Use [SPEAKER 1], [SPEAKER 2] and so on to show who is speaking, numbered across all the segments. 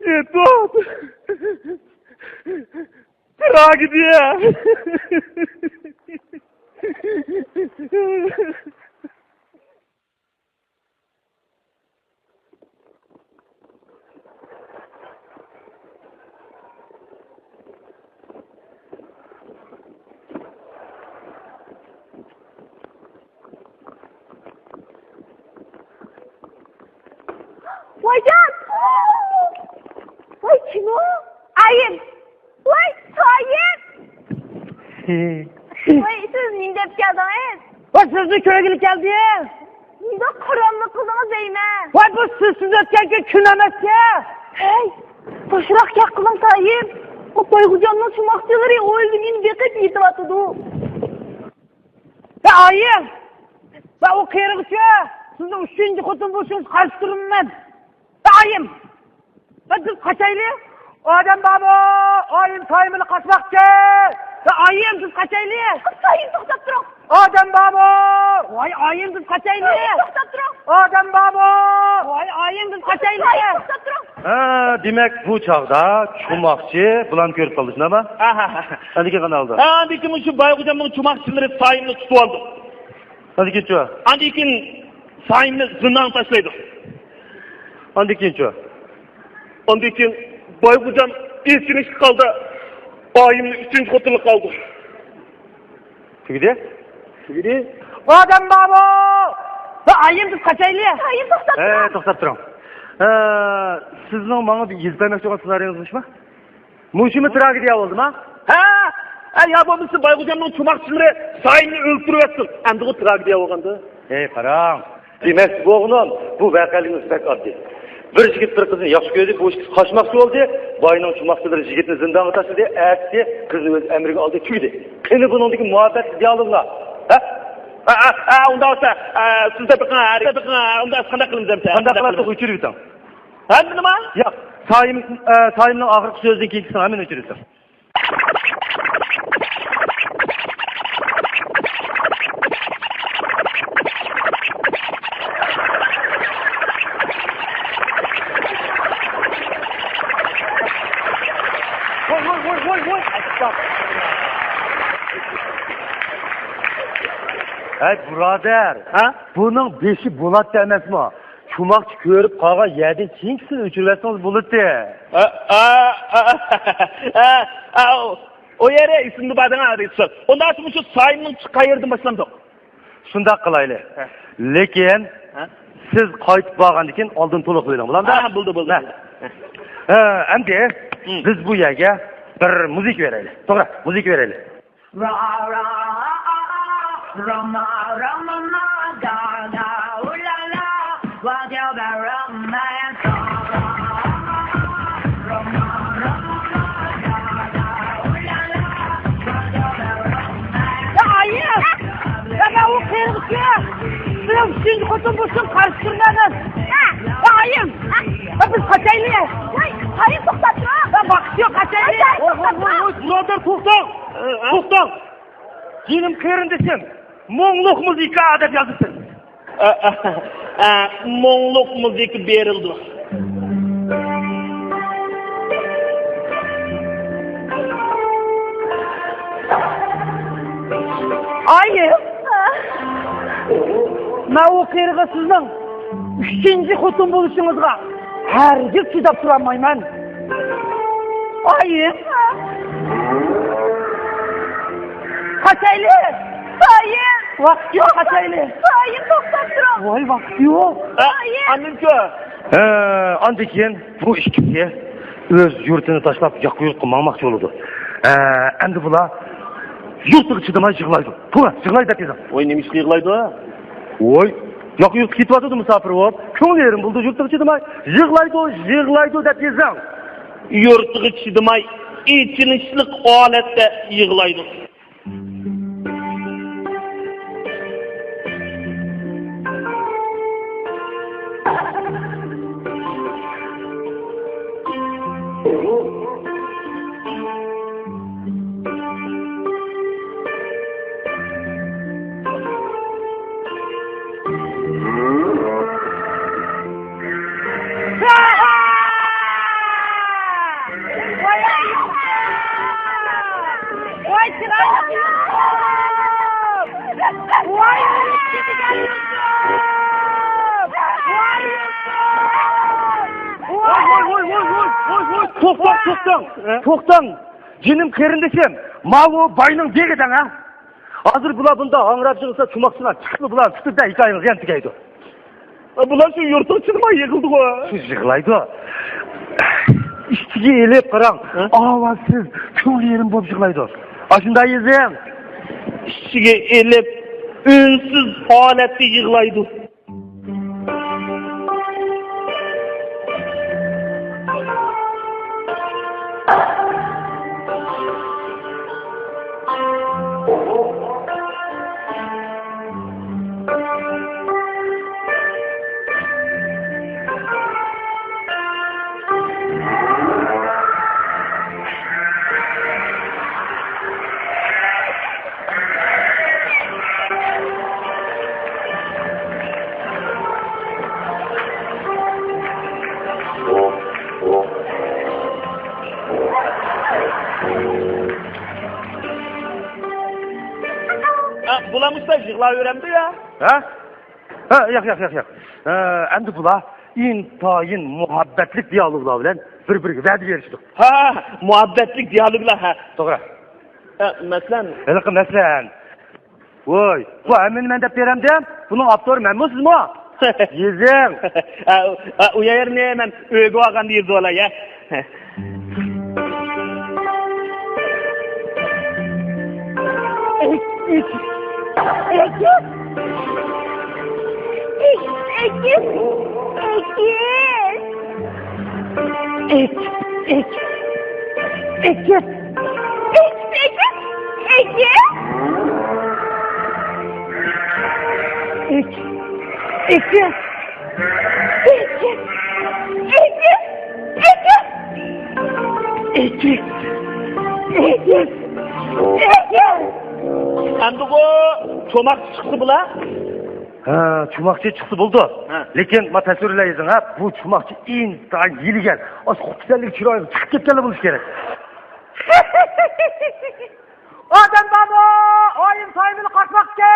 [SPEAKER 1] Eto. Tragedya.
[SPEAKER 2] Vaycan! Vay kim o? Ayım! Vay Tayyip! Vay siz nindep geldiniz?
[SPEAKER 3] Vay sizni köye geldi ya.
[SPEAKER 2] Ninde karanlık kızınız eyme?
[SPEAKER 3] Vay bu sizsiz ötken gün künemez ya.
[SPEAKER 2] Hey! Başırak yakılım Tayyip! O Baygucan'la çımak diyorlar ya, o öldüğünün bekip yitip atıdı o.
[SPEAKER 3] Ya ayım. Vay o kıyırık ya. Sizin üçüncü kutun buluşunuz karıştırın ben. Ya ayım. Vay biz kaçaylı. Adem baba. Ayım sayımını kaçmak gel. Ya ayım biz kaçaylı.
[SPEAKER 2] Tayyip toxtab durun!
[SPEAKER 3] Adem baba. Vay ayım biz kaçaylı.
[SPEAKER 2] Tayyip toxtab durun!
[SPEAKER 3] Adem baba. Vay ayım biz kaçaylı.
[SPEAKER 2] Tayyip toxtab durun!
[SPEAKER 1] Demek bu çağda çumakçı bulan görüp kaldı ama. Hadi gel kanalda.
[SPEAKER 4] Andikin şu Baygucan'ın çumakçıları sayımını tutup aldı.
[SPEAKER 1] Hadi git şu.
[SPEAKER 4] Andikin sayımını zindan taşlaydı.
[SPEAKER 1] Hadi git şu.
[SPEAKER 4] Andikin Baygucan ilkini kaldı. Ayımın üçüncü kutunu kaldı.
[SPEAKER 1] Tügüde?
[SPEAKER 3] Adem baba. Ya ayım biz kaçaylı.
[SPEAKER 2] Tayyip toxtab durun!
[SPEAKER 1] Toxtab turam. Sizning bana bir izlemek olan ssenariyonuz mu? Muşumu tragediya oldu mu?
[SPEAKER 4] Ya babası Baygucan'ın çumakçıları sayımını öldürüp etsin. Hem de o tragediya olgandı.
[SPEAKER 1] Qarang. Demek bu oğlum bu vakalimiz pek addi. Bir yigit bir kızını yaxshi ko'rdi, bu ish qochmoqchi bo'ldi. Boyning chumoqchilari yigitni zindonga tashladi, ertasi qizni o'z amriga oldi, tuydi. Qani buningdagi muhabbat dialoglar.
[SPEAKER 4] Unda olsa sizde bir onda qanday qilamiz desa.
[SPEAKER 1] Qanday qilasiz o'chirib yutam.
[SPEAKER 4] Nima?
[SPEAKER 1] Yo'q, Sayimning oxirgi so'zidan keyingisini ham men o'chirib yutam. Voy. Hey burader, bunun beşi bulat demez mi? Çumakçı körüp kağa yerden kingsini uçurursanız bulut de.
[SPEAKER 4] O yere isimli badana arıyorsun. Ondan sonra şu sayımın kayırdım başlamdı.
[SPEAKER 1] Şunda kılaylı. Lekin siz kayıt bağlandı ki aldın toluk verin.
[SPEAKER 4] Buldu.
[SPEAKER 1] Endi biz bu yerge bir müzik verelim. Doğru, müzik verelim.
[SPEAKER 3] Ya ayım. Ya ben o kıyırık ya. Sizin üçüncü kutun buluşun karıştırmadın. Ya ayım. Ya biz kaçaylı.
[SPEAKER 2] Tayyip toxtab durun!
[SPEAKER 3] Ya bakıyor kaçaylı.
[SPEAKER 1] Burader to'xtang. Jenim qerindesin. Mo'ngluq muzika adab yozibsiz.
[SPEAKER 4] Mo'ngluq müzik berildi.
[SPEAKER 3] Ayım. Ben o kıyırığı sizin üçüncü kutun buluşunuzga her gün çidap duramayman. Ayım. Kaçaylı.
[SPEAKER 2] Tayyip!
[SPEAKER 3] Vakti yok kaçaylı.
[SPEAKER 2] Tayyip toxtab durun!
[SPEAKER 3] Vay vakti yok.
[SPEAKER 4] Annemki.
[SPEAKER 1] Andikin bu ikisi öz yurtini tashlab yoq yurt qilmoqchi bo'ldi. Endi bular yurtiga chidamay yig'laydi. To'g'ri, yig'laydi deb.
[SPEAKER 4] Oy nima ish yig'laydi?
[SPEAKER 1] Voy, yoq yurt ketyapti musofir bo'lib. Ko'nglim bo'ldi yurtiga chidamay yig'laydi deb yezam.
[SPEAKER 4] Yurtiga chidamay ichinishlik holatda yig'laydi.
[SPEAKER 1] Тоқтаң. Женім керіндесем, мау байның дегеден, а? Азыр бұла бұнда аңырап жығылса чумақсына чықлы бұлан түтті да 2 айыңыз ентігейді.
[SPEAKER 4] Бұлар şu yurtun çıkmay yıkıldı o.
[SPEAKER 1] Siz жығылайды. İşçiге елеп қараң, авасыз, көңіл ерім болып жығылайды. Ашында езем.
[SPEAKER 4] İşçiге elip, ünsüz halette yığılaydı. Bulamışsa yığıla öğrendi ya.
[SPEAKER 1] Ha? Ha, yok. Endi bula intayın muhabbetlik diyaloglar bilen bir-biriga va'da berishdi.
[SPEAKER 4] Ha, muhabbetlik diyaloglar ha.
[SPEAKER 1] To'g'ri.
[SPEAKER 4] Mesela
[SPEAKER 1] Mesela. Voy, bu hemen men deb beramdim. Buning avtori menmi sizmi? Yezing.
[SPEAKER 4] O yerine hemen öğü olgan deyirdi ola ya. Endi bu çomak çıktı bula.
[SPEAKER 1] Ha, çumakçı çıktı buldu.
[SPEAKER 4] Ha.
[SPEAKER 1] Lekin ma tasvirlaysiz ha, bu çumakçı intayin yiligan. Az xufisallik chiroyli chiqib ketganlar bo'lish kerak.
[SPEAKER 3] Odam babo, oyim soyibini qochmoqchi.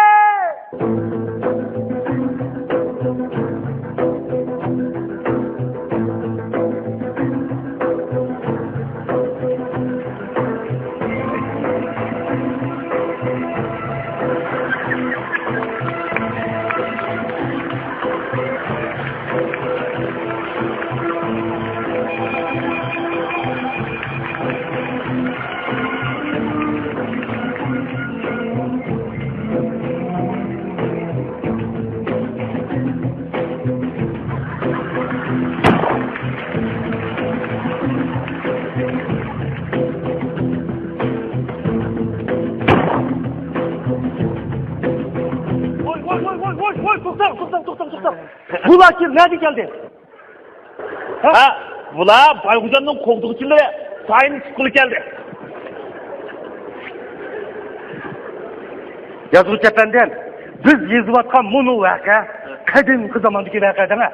[SPEAKER 1] To'xtab. Bular kim? Nerede geldi?
[SPEAKER 4] Ha, bula Baygucan'ın kovduğu içinde sayın sıkılı geldi.
[SPEAKER 1] Yazgıç efendim, biz yazıvatkan bunu vaka, kadimki zamandaki vakadan ha.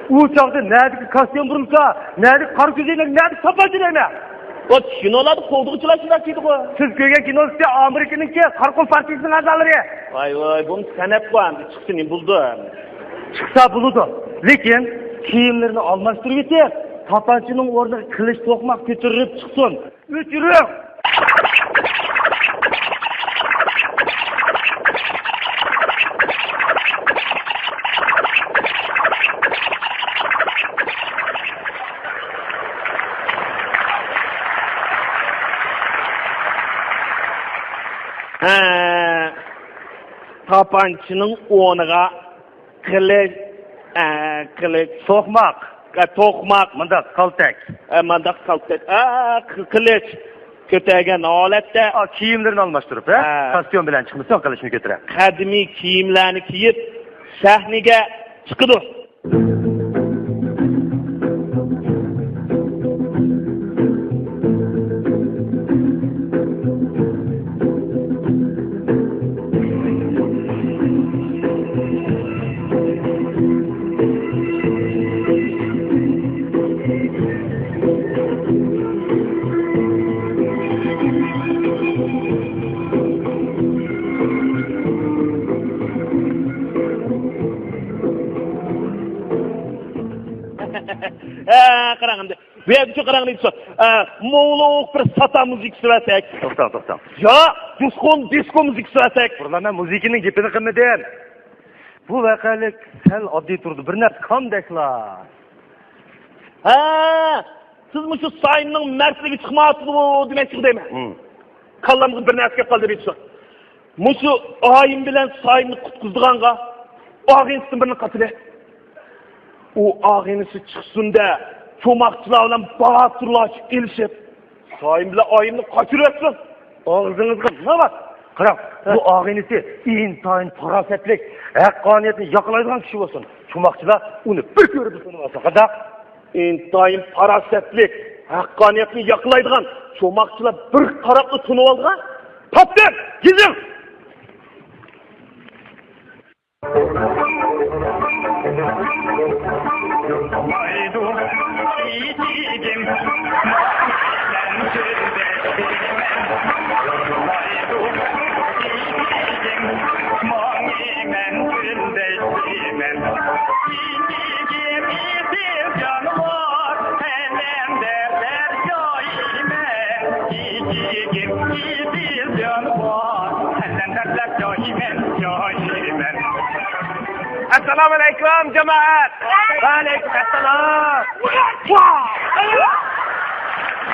[SPEAKER 1] O çağda neredeki kasyon vurulsa, neredeki kar güzeyle, neredeki sapacıyla.
[SPEAKER 4] O kinolarda kovduğu içinde şundakiydi bu.
[SPEAKER 1] Siz köygen kinosu Amerika'nınki Karkol Partisi'nin azaları.
[SPEAKER 4] Vay, bunu sen hep bu anda çıksın, buldum.
[SPEAKER 1] Çıksa buludu. Lekin kiyimlerini almashtırıp etip, tapançının orada kılıç tokmak götürüp çıksın. Götürün.
[SPEAKER 4] Tapançının onuğa kılıç tokmak,
[SPEAKER 1] Mındak kaltak.
[SPEAKER 4] kılıç kötegen alette
[SPEAKER 1] Kiyimlerini almashtırıp, kostüm bilen çıkmışsa kılıçını götüren.
[SPEAKER 4] kadimi kiyimlerini kiyip sahnege çıkıdı. Qarağımda Vergi qarang deydi. Moğolok bir sata müzikisi versek.
[SPEAKER 1] To'xtang.
[SPEAKER 4] Ya, disko müzikisi versek.
[SPEAKER 1] Burlardan musikining gapini qilmadim. Bu voqelik sal oddiy turdi. Bir narsa qandaklar.
[SPEAKER 4] Siz şu sayının mertligi çıkmadı bu demek deymi? Kallamızın bir narsa kaldı deydi. Şu ayın bilen sayını kutkuzduğanga ağaynısın birini katile. O ağaynısı çıksın da çomakçılarla bağırtırlaşıp gelişip sayın bile ayını kaçırıyorsun.
[SPEAKER 1] Ağzınızga nima bor? Qarang, bu ağaynisi intayin farosatlik, haqqoniyatni yoqlaydigan kishi bo'lsin. Cho'moqchilar uni bir ko'rib tushunib olsa, qadaq
[SPEAKER 4] İntayın parasetlik, hakkaniyetini yakılaydıgan, çomakçılar bir taraflı tunup aldıgan, taptır, gidin! Assalamu alaikum cemaat. Wa alaikum assalam.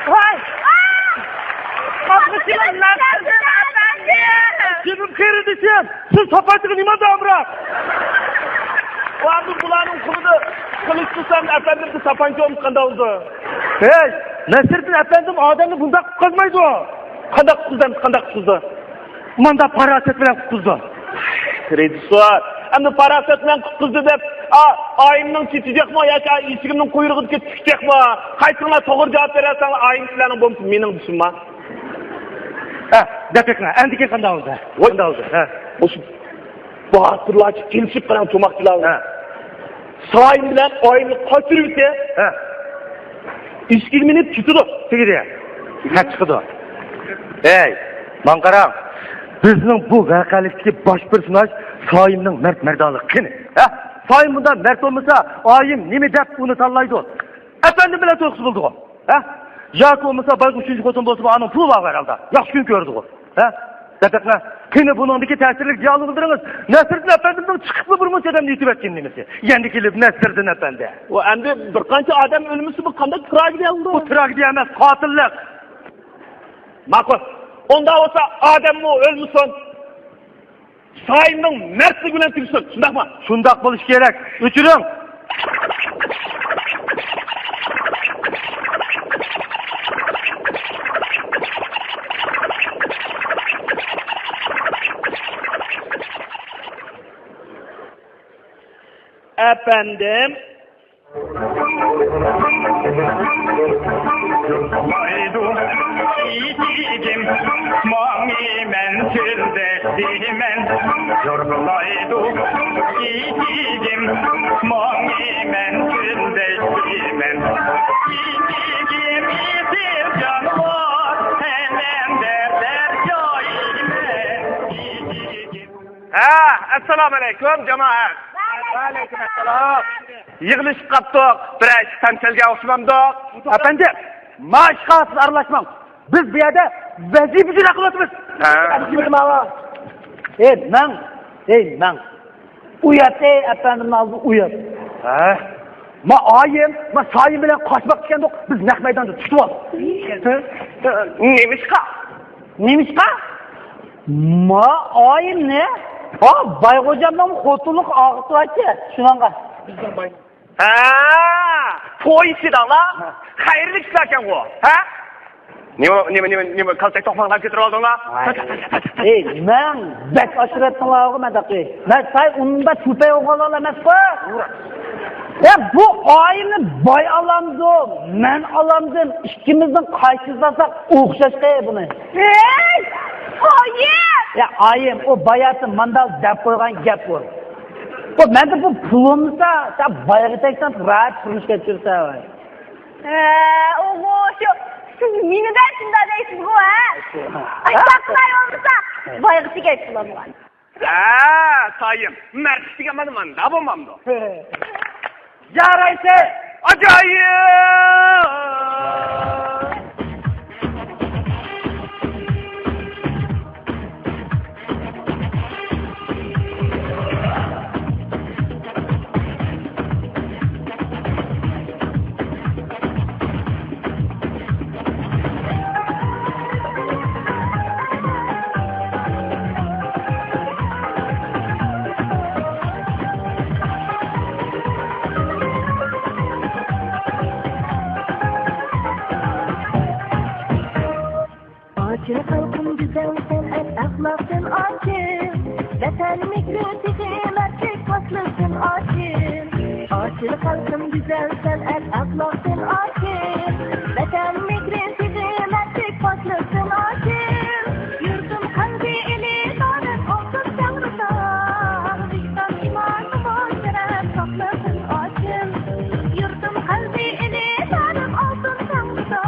[SPEAKER 3] Vay! Kapıcılar nasıl?
[SPEAKER 4] Cebim kere düşün. Siz sapatını nima davra? O abi bulanın kılıdı. Kılıç tutsam efendim de sapancı olmuş kanda oldu.
[SPEAKER 1] Hey, Nasrettin efendim adamni bunda qutqazmaydi o.
[SPEAKER 4] Qanday qutqazdi?
[SPEAKER 1] Manda farosat bilan qutqazdi.
[SPEAKER 4] Kreditsuar. Endi farosat bilan qutqazdi deb, ayimning ketijekmi yoki eshigimning quyrug'iga tushacakmi? Qaysinglar to'g'ri javob berasan, ayim sizlarning bo'lmasa mening tushunma.
[SPEAKER 1] Dapekna, endi qanday oldu? Qanday oldu?
[SPEAKER 4] O'sha botirlar kelishib qaram to'moqchilar. Sayim bilan ayimni qochiribdi. Eshigini minib ketdi.
[SPEAKER 1] Tegdi. Chiqdi. Hey, man qarang. Bizning bu voqelikdagi bosh personaj Soyimning mardonligi qani? Soyim bunda mard bo'lmasa, oyim nima deb uni tanlaydi? Efendim bilan to'qsi bo'ldi o. Yoki bo'lmasa, boyga 3-chi xotin bo'lsa, aning puli bor herhalde. Yaxshi kun ko'rdi o. Dadaqna, qani buningdagi ta'sirlik dialog qildiringiz. Nasriddin efendimning chiqibli bir muncha odamni yutib etgan nimasi? Endi kelib Nasriddin efendi.
[SPEAKER 4] O endi bir qancha odam o'lmisi bu qanday tragediya bo'ldi?
[SPEAKER 1] Bu tragediya emas, qotillik.
[SPEAKER 4] Ma'qul. Onda olsa odammi o'lmisin? Sayimning mardligi bilan tursin, shundaqmi?
[SPEAKER 1] Shundaq bo'lish kerak. O'chiring.
[SPEAKER 4] Efendim?
[SPEAKER 5] Yiğidim, muamimen türdesimen, yorgulaydu. Yiğidim, muamimen türdesimen, yiğidim isil canlar, hemen derler caime.
[SPEAKER 4] Assalomu alaykum jamoat. Aleyküm assalom. Yig'ilishib qaptiq. Bir aytib tantalga o'xshamamdiq.
[SPEAKER 1] Efendi, maaşqasiz aralashmang. Biz bu yerda vazifa ijro qilyapmiz.
[SPEAKER 3] Men. Uyat efendim aldı uyat.
[SPEAKER 1] Ma oyim, ma Soyim bilan qochmoq chigandik. Biz naq maydonda tutib oldik.
[SPEAKER 3] Nemishqa? Ma oyim ne? Baygo'jamdan xotinlik og'itvachi. Shunanga.
[SPEAKER 4] To'y ichidanglar. Xayrli ishlar ekan bu. Nima kaltak to'qmoqlab ketirib oldinglar?
[SPEAKER 3] Men bek ashratlarga madaqi. Men say unda tupay o'g'illar emas-ku. Bu oyimni boy olamdi, men olamdim. Ikkimizning qaysisasak o'xshashqa buni. Oyim! Ya oyim, o bayatı mandal deb qo'ygan gap bu. Bu menda bu pulumsa, ta bayg'i teksan rahat turishga tushsa.
[SPEAKER 2] Oğo, siz meniden shunda deysiz-ku, Aytaqlar olmasa, bayg'i tekay pulamgan.
[SPEAKER 4] Sayim, mard deganman manda bo'lmamdi.
[SPEAKER 3] Yaraysa,
[SPEAKER 4] ajoyib!
[SPEAKER 2] mertlik başlasın aşım. Aşıl kalsın güzel sanat ahlakın aşım. Vatan migresizi mertlik başlasın aşım. Yurdum kalbi eli tanrım olsun canlıda. Vicdan imanıma şeref saklasın aşım. Yurdum kalbi eli tanrım olsun canlıda.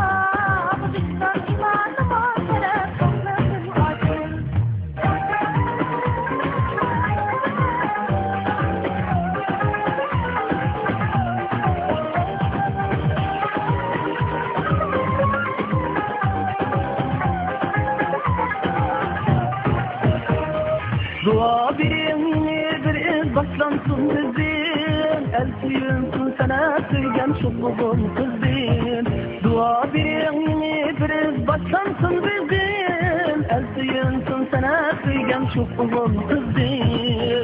[SPEAKER 2] Vicdan imanıma şeref saklasın aşım.
[SPEAKER 3] Dua birini bir iz başlansın bizim. El suyunsun sana suygan şokluğun kızım. Dua birini bir iz başlansın bizim. El suyunsun sana suygan şokluğun kızım.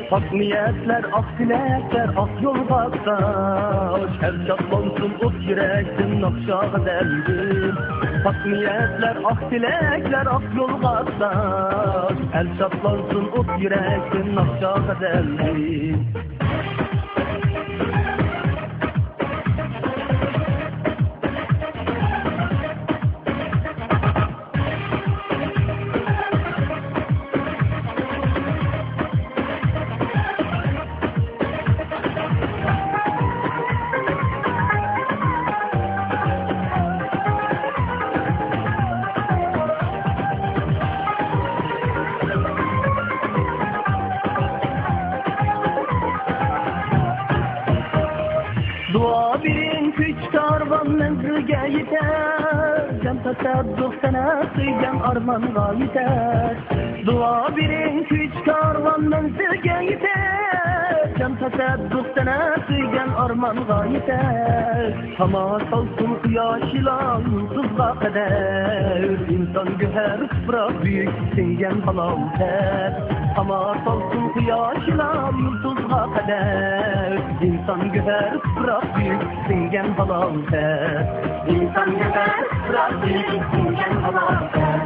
[SPEAKER 3] Hak niyetler, ak dilekler, ak yol baktaş. Her çatlansın ot yüreksin nakşağı deldim. Hak niyetler, ak dilekler, ak yol baktaş. El çatlansın ot yüreksin nakşağı deldim. Dua birin güç karvan menzilge yeter. Can tasadduk sana sıygan armanğa yeter. Dua birin güç karvan menzilge yeter. Can tasadduk sana sıygan armanğa yeter. Hamas olsun kıyaş ilan yıldızla kadar. İnsan güher bırak büyük singen halal ter. Hamas olsun kıyaş ilan yıldızla kadar. İnsan güher bırak büyük singen halal ter. İnsan güher bırak büyük singen halal ter.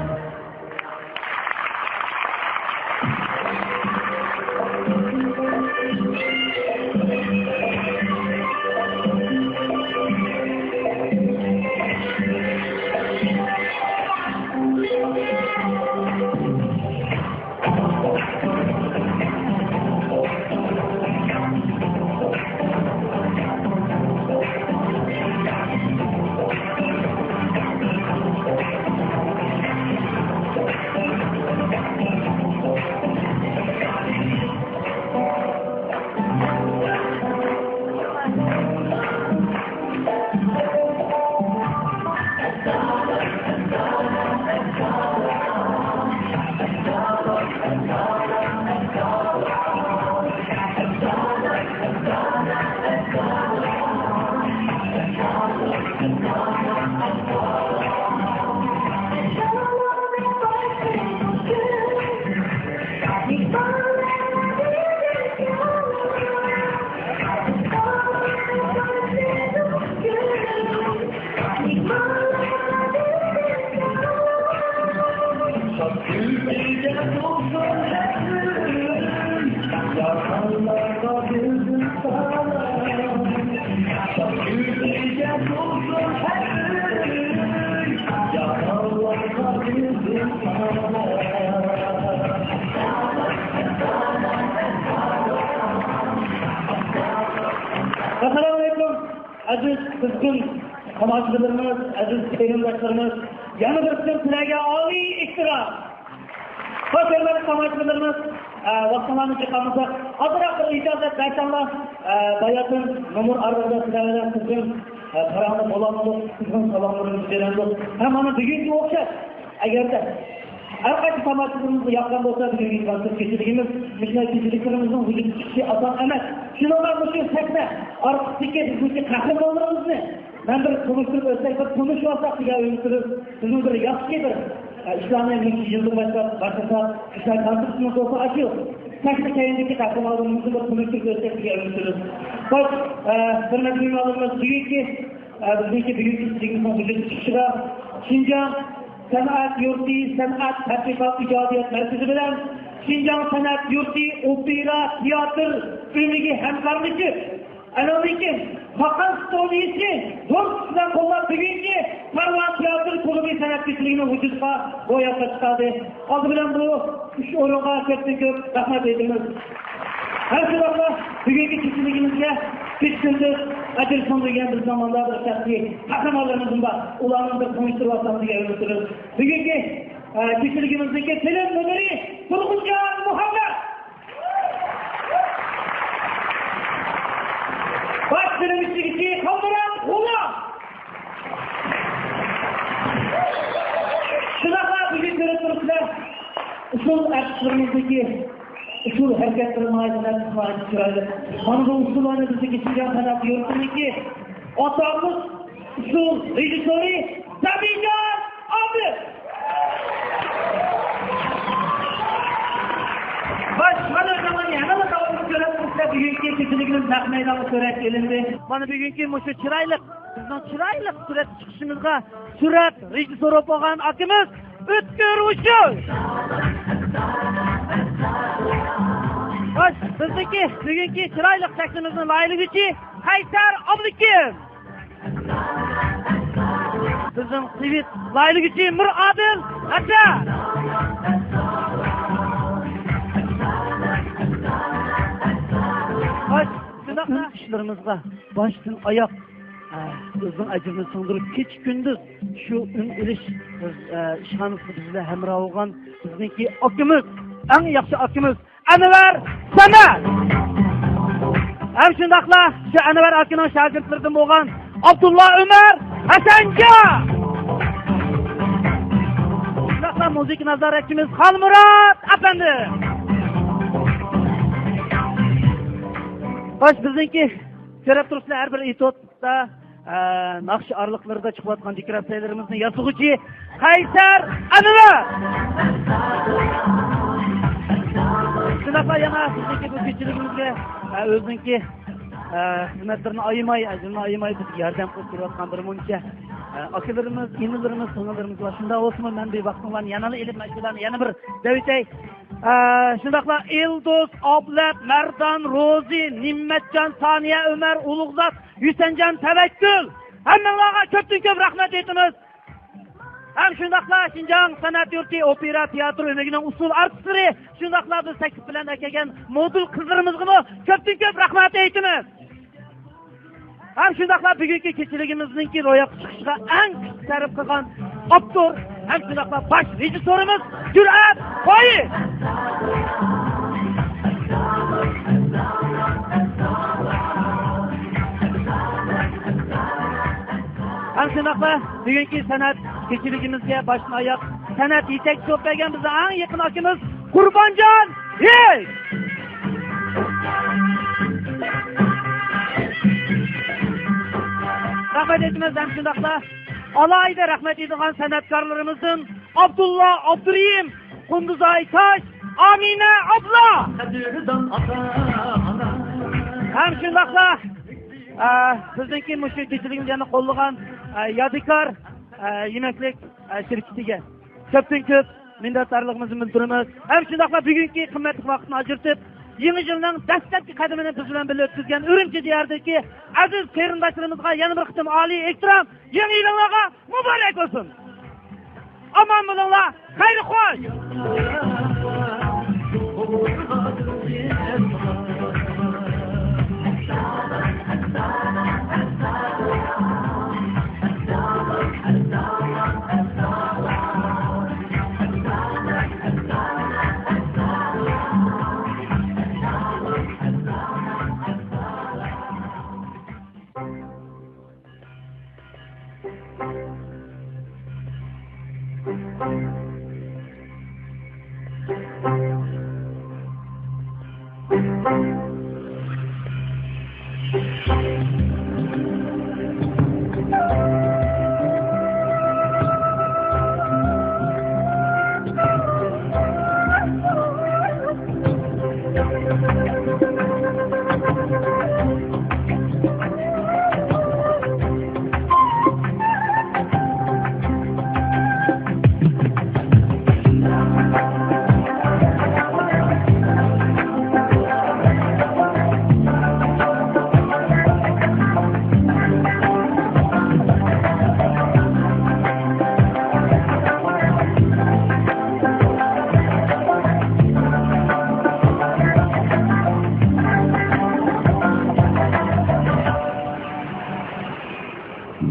[SPEAKER 6] Assalamualaikum aziz kızgın tomoshabinlarimiz, aziz qarindoshlarimiz, yana bir sizlar sizlarga oliy ehtirom. Xo'sh, hurmatli tomoshabinlarimiz, vaqtimizni chiqamizda ozroq bir ijozat bersanlar, bayotin Numur Arvada sizlarga kızgın qarorni bo'lamamiz, kızgın salomlarimizni beramiz. Hammani bugunga o'xshash, agarda har qaysi tomoshabinimizni yoqqan bo'lsa, bugungi konsert kechiligimiz, mehnat kechiliklarimizning vujudga chiqishi oson emas. Shuningdek, shu sahna orqasiga bizning qahramonlarimizni ben bir konuşturup özellikle bir konuşmasak diye öğütürüp sizin bir yaşlı bir İslam'ın 2 yıllık başlasa İslam Konstitusyonu olsa açıyor. Teknik yayındaki kahramanlarımızı bir konuşturup özellikle diye öğütürüp. Hoş, hürmetli mimarlarımız büyük ki bizdeki büyük istiğimizin vücut çıkışıra Şincan Sanat Yurti Sanat Tatbikat İcadiyet Merkezi bilen Şinjan Sanat Yurti Opera Teatr Ünlüğü hemkarlıcı Analikin Hakan Stoliyesi Zorkısına kollap büyüyünce Marwan Teatr Kulübü sanatçılarının vücuduna boyata çıkardı. Adı bilen bu üç orunğa köp rahmet ediniz. Her sabahla bugünkü kişiligimizde üç gündür acil son duygan bir zamanlarda şahsi kahramanlarımızın da ulanında konuşturup atamızı öğretiyoruz. Bugünkü kişiligimizdeki film müdürü Turguncan Muhammed. Baş filmistliği kaldıran Ula. Şunakla bugün görüntülükler usul erkeklerimizdeki usul hareketleri mağazından çıkardı. Manıda usullarını bizi geçirken sanat yurtunun ki otağımız usul rejisörü Sabican abi. Başkanı zaman yanıma kavuşu görüntülükler bugünkü kişilikinin takmaydan süret gelindi.
[SPEAKER 3] Bana bugünkü muşu çıraylık, bizden çıraylık süret çıkışımızda süret rejisörü olan akımız Ötkür Uçur. Baş, bizdeki bugünkü çıraylık teklimizin layılıgıcı Kaysar Abdükim. Bizim sivit layılıgıcı Muradil Hatta. Baş, şunakla işlerimizde baştan ayak bizden acımını sındırıp geç gündüz şu ün iliş işhanısı bizle hemrah olgan bizdeki akımız, en yaxşı akımız Anvar Samat. Hem şundakla şu Anvar akının şagirdlerinden olgan Abdullah Ömer Hasanca. Şundakla müzik nazaretçimiz Halmurat Efendi. Baş bizdeki Serap Turus'la her bir itotda nakşı arlıklarda çıkıvatkan dekorasyonlarımızın yasıgıcı Kaysar Anvar. Şunakla yana bizdeki bu küçülüğümüzge özünki hizmetlerini ayımay biz yerden kurtuluvatkan bir munca akıllarımız, inilerimiz, sonalarımız var. Şunda olsun ben bir vaktim var. Yanını elip meşgulan yana bir devitey. Şundakla İlduz, Ablet, Merdan, Rozi, Nimmetcan, Saniye, Ömer, Uluğzat, Hüsencan, Tevekkül. Hemmenlağa köp rahmet etiniz. Hem şundakla Şinjan Sanat Yurti Opera Teatr Ömeginin usul artistleri şundakla biz teklif bilen ekegen modul kızlarımızgını köp rahmet etiniz. Hem şundakla bugünkü keçiligimizdeki royak çıkışına en serip kılgan aktor hem şundakla baş rejisörümüz Cüret Koyi. Hem şundakla bugünkü sanat keçiligimizge başına ayak sanat yetek so'plagan bize en yakın akımız Kurbancan Yey. Rahmet etmez hem şundakla alayda rahmet edilen sanatkarlarımızın Abdullah Abdurrahim, Kunduzay Taş, Amine abla. Hem şundakla bizdeki muşu keçiligimizde qo'llagan Yadikar yemeklik şirketiga köp minnatdorligimizni bildiramiz. Hem shundaqla bugungi qimmatli vaqtni ajratib, yangi yilning dastlabki qadamini biz bilan birga o'tkazgan Urumchi diyardagi aziz qarindoshlarimizga yana bir qitim oliy ehtirom, yangi yillarga muborak bo'lsin. Aman bo'linglar, xayr xo'sh.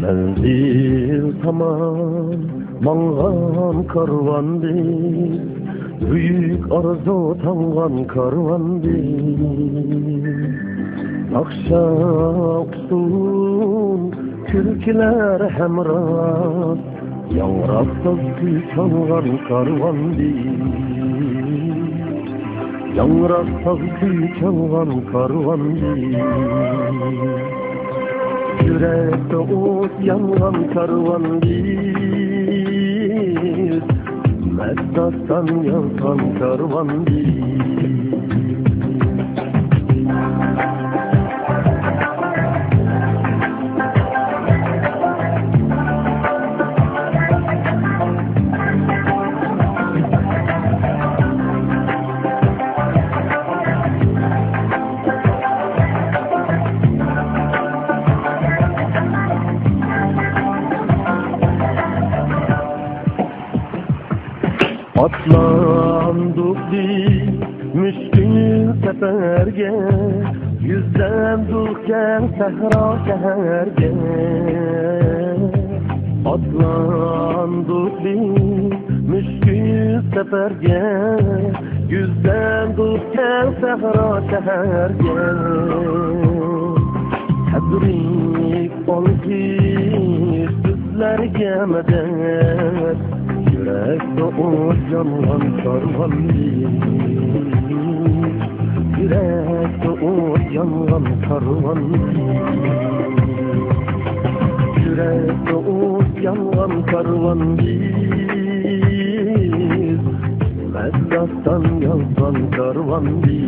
[SPEAKER 7] Menzil tamam mangan karvan değil, büyük arzu tangan karvan değil. Akşamsun türküler hemrah, yangraqsız kuy çalgan karvan değil. Yangraqsız kuy çalgan karvan değil. Yürekte ot yangan karvan değil, Meddastan yalkan karvan değil. Atlandık biz müşkül seferge, yüzlendik gel sehra şehirge. Atlandık biz müşkül seferge, yüzlendik gel sehra şehirge. Tebrik olsun sizlerge medet, yürekte ot yangan karvan değil. Yürekte ot yangan karvan değil. Yürekte ot yangan karvan değil. Meddastan yalgan karvan değil.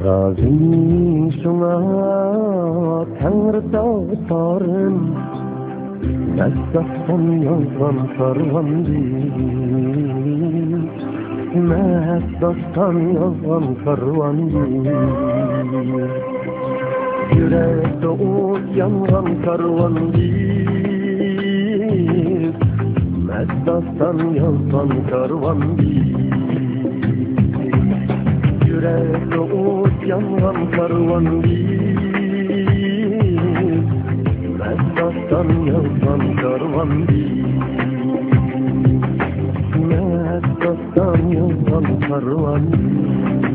[SPEAKER 7] Razım şuna Tanrı dağıtarım, Meddastan yazgan karvan değil. Meddastan yazgan karvan değil. Yürekte ot yangan karvan değil. Meddastan yazgan karvan değil. Yürekte ot yangan karvan değil. Meddastan yazgan karvan değil. Meddastan yazgan karvan değil.